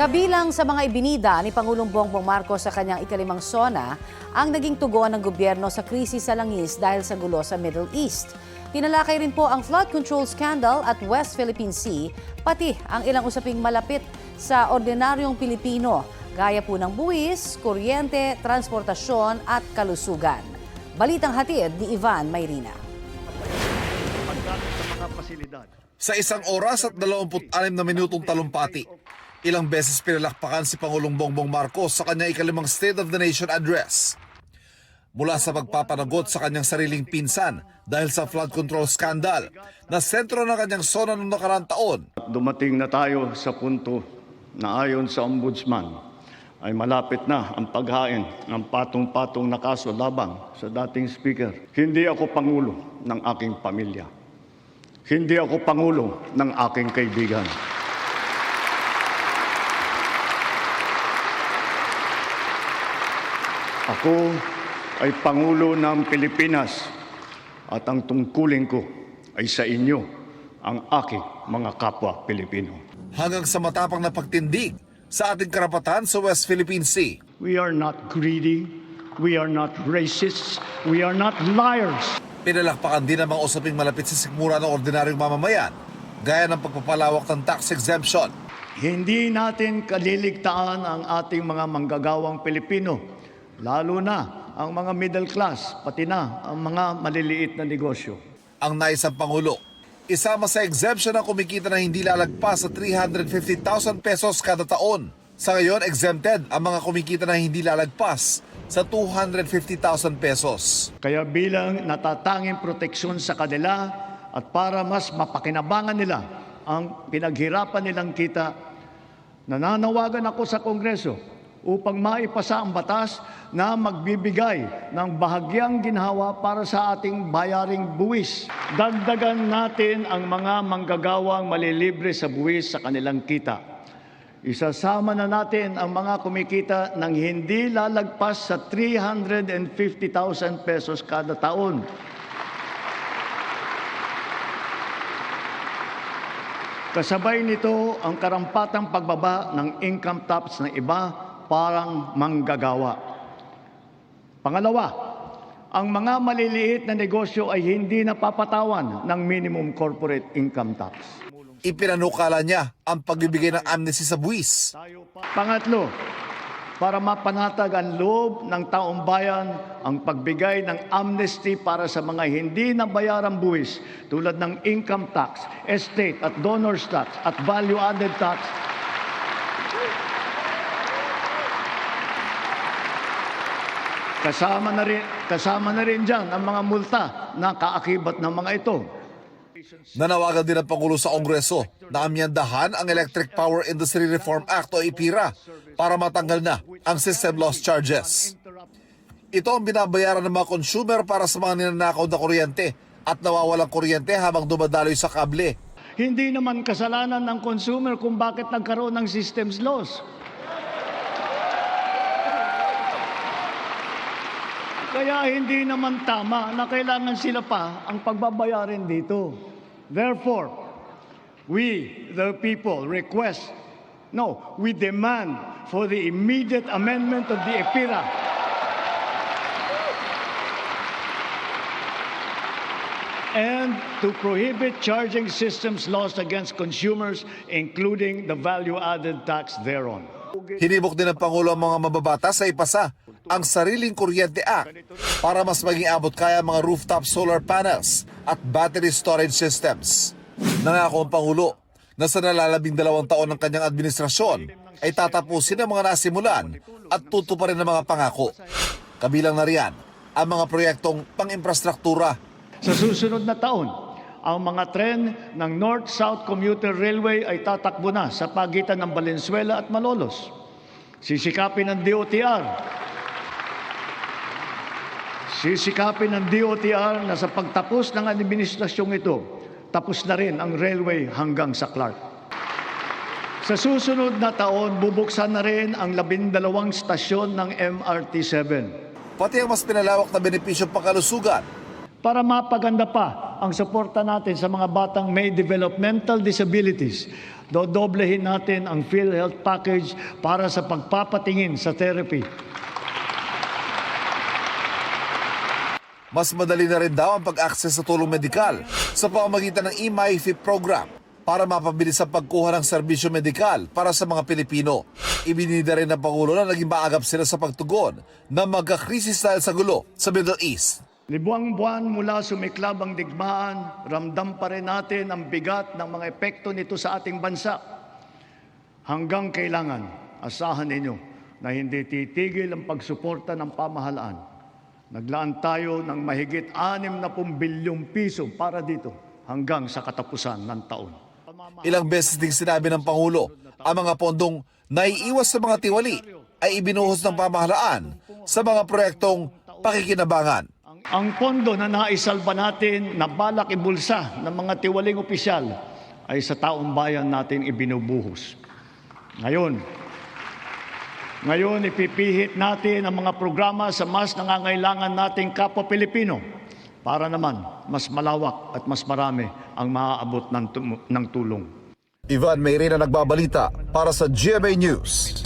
Kabilang sa mga ibinida ni Pangulong Bongbong Marcos sa kanyang ikalimang SONA ang naging tugon ng gobyerno sa krisis sa langis dahil sa gulo sa Middle East. Tinalakay rin po ang flood control scandal at West Philippine Sea, pati ang ilang usaping malapit sa ordinaryong Pilipino, gaya po ng buwis, kuryente, transportasyon at kalusugan. Balitang hatid ni Ivan Mayrina. Sa 1 oras at 26 na minutong talumpati, ilang beses pinalakpakan si Pangulong Bongbong Marcos sa kanyang ikalimang State of the Nation address. Mula sa pagpapanagot sa kanyang sariling pinsan dahil sa flood control scandal na sentro ng kanyang SONA noong nakaraang taon. Dumating na tayo sa punto na ayon sa Ombudsman ay malapit na ang paghain ng patong-patong na kaso labang sa dating Speaker. Hindi ako Pangulo ng aking pamilya. Hindi ako Pangulo ng aking kaibigan. Ako ay Pangulo ng Pilipinas at ang tungkulin ko ay sa inyo, ang aking mga kapwa Pilipino. Hanggang sa matapang na pagtindig sa ating karapatan sa West Philippine Sea. We are not greedy, we are not racists, we are not liars. Pinalakpakan din ang mga usaping malapit sa sikmura ng ordinaryong mamamayan, gaya ng pagpapalawak ng tax exemption. Hindi natin kaliligtaan ang ating mga manggagawang Pilipino, lalo na ang mga middle class, pati na ang mga maliliit na negosyo. Ang naisang Pangulo, isama sa exemption ang kumikita na hindi lalagpas sa 350,000 pesos kada taon. Sa ngayon, exempted ang mga kumikita na hindi lalagpas sa 250,000 pesos. Kaya bilang natatanging proteksyon sa kanila at para mas mapakinabangan nila ang pinaghirapan nilang kita, nananawagan ako sa Kongreso upang maipasa ang batas na magbibigay ng bahagyang ginhawa para sa ating bayaring buwis. Dagdagan natin ang mga manggagawang malilibre sa buwis sa kanilang kita. Isasama na natin ang mga kumikita ng hindi lalagpas sa 350,000 pesos kada taon. Kasabay nito ang karampatang pagbaba ng income tax ng iba parang manggagawa. Pangalawa, ang mga maliliit na negosyo ay hindi napapatawan ng minimum corporate income tax. Ipinanukala niya ang pagbibigay ng amnesty sa buwis. Pangatlo, para mapanatag ang loob ng taong bayan ang pagbigay ng amnesty para sa mga hindi nabayarang buwis tulad ng income tax, estate at donors tax at value-added tax. Kasama na rin dyan ang mga multa na kaakibat ng mga ito. Nanawagan din ang Pangulo sa Kongreso na amyandahan ang Electric Power Industry Reform Act o EPIRA para matanggal na ang system loss charges. Ito ang binabayaran ng mga consumer para sa mga ninanakaw na kuryente at nawawalang kuryente habang dumadaloy sa kable. Hindi naman kasalanan ng consumer kung bakit nagkaroon ng systems loss. Kaya hindi naman tama na kailangan sila pa ang pagbabayarin dito. Therefore, we, the people, we demand for the immediate amendment of the EPIRA. And to prohibit charging systems lost against consumers, including the value-added tax thereon. Hinimok din ng Pangulo ang mga mababatas sa ipasa ang Sariling Kuryente Act para mas maging abot kaya ang mga rooftop solar panels at battery storage systems. Nangako ang Pangulo na sa nalalabing 2 taon ng kanyang administrasyon ay tatapusin ang mga nasimulan at tutuparin ang mga pangako. Kabilang na riyan ang mga proyektong pang-infrastruktura. Sa susunod na taon, ang mga tren ng North-South Commuter Railway ay tatakbo na sa pagitan ng Valenzuela at Malolos. Sisikapin ng DOTR na sa pagtapos ng administrasyong ito, tapos na rin ang railway hanggang sa Clark. Sa susunod na taon, bubuksan na rin ang 12 stasyon ng MRT-7. Pati ang mas pinalawak na benepisyo pangkalusugan. Para mapaganda pa ang suporta natin sa mga batang may developmental disabilities. Dodoblehin natin ang PhilHealth package para sa pagpapatingin sa therapy. Mas madali na rin daw ang pag-access sa tulong medikal sa pamamagitan ng eMyFit program para mapabilis ang pagkuha ng serbisyo medikal para sa mga Pilipino. Ibinida rin ng Pangulo na naging maagap sila sa pagtugon na magkakrisis dahil sa gulo sa Middle East. Libuang buwan mula sumiklab ang digmaan, ramdam pa rin natin ang bigat ng mga epekto nito sa ating bansa. Hanggang kailangan, asahan ninyo na hindi titigil ang pagsuporta ng pamahalaan. Naglaan tayo ng mahigit 60 bilyong piso para dito hanggang sa katapusan ng taon. Ilang beses ding sinabi ng Pangulo, ang mga pondong naiiwas sa mga tiwali ay ibinuhos ng pamahalaan sa mga proyektong pakikinabangan. Ang pondo na naisalba natin na balak ibulsa ng mga tiwaling opisyal ay sa taong bayan natin ibinubuhos. Ngayon, ipipihit natin ang mga programa sa mas nangangailangan nating kapwa Pilipino para naman mas malawak at mas marami ang maaabot ng tulong. Ivan Mayrina nagbabalita para sa GMA News.